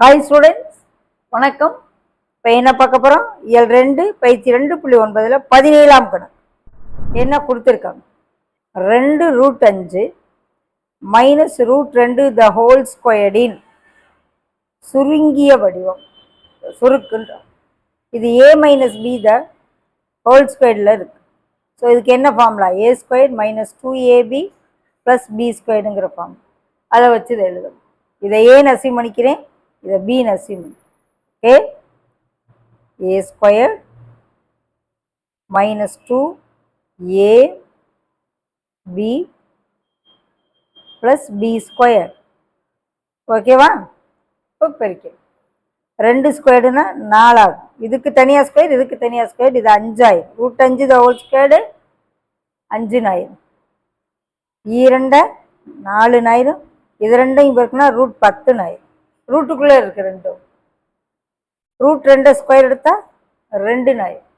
Hi students, வணக்கம். இப்போ என்ன பார்க்க போகிறோம்? இயல் 2 பயிற்சி 2.9 17ஆம் கணக்கு என்ன கொடுத்துருக்காங்க? 2√5 மைனஸ் √2 த ஹோல் ஸ்கொயர்டின் சுருங்கிய வடிவம், சுருக்குன்ற இது a minus b the whole ஸ்கொயர்டில் இருக்கு. ஸோ இதுக்கு என்ன formula? a squared minus 2ab plus b ஸ்கொயர்டுங்கிற ஃபார்ம். அதை வச்சு இதை எழுதணும். இதை ஏன்னு அசியூம் பண்ணிக்கிறேன், இதை பின்னு அசியூம் பண்ணி. Okay, a square minus 2ab plus b square. ஓகேவா? இப்போ பெருக்கிறேன். 2 ஸ்கொயர்டுனா 4 ஆகும். இதுக்கு தனியாக ஸ்கொயர், இதுக்கு தனியாக ஸ்கொயர். இது 5 ஆயிரும். √5 த ஹோல் ஸ்கொயர்டு 5 ஆயிரும். 2 4 ஆயிரும். இது ரெண்டையும் பெருக்குனா √10 ஆயிரும். ரூட்டுக்குள்ளே இருக்கு ரெண்டும். √2 ஸ்கொயர் எடுத்தா 2 ஆயிரும்.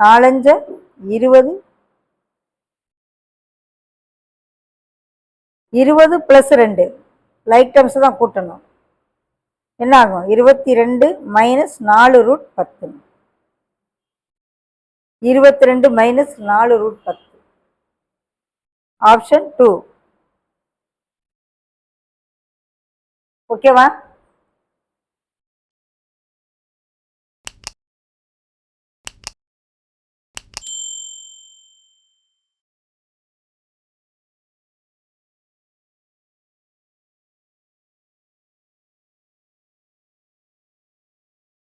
4 5 20, 20 ப்ளஸ் 2 லைக் டேர்ம்ஸ் தான் கூட்டணும். என்ன ஆகும்? 22 மைனஸ் 4√10. 22 மைனஸ் 4√10. ஆப்ஷன் 2. ஓகேவா?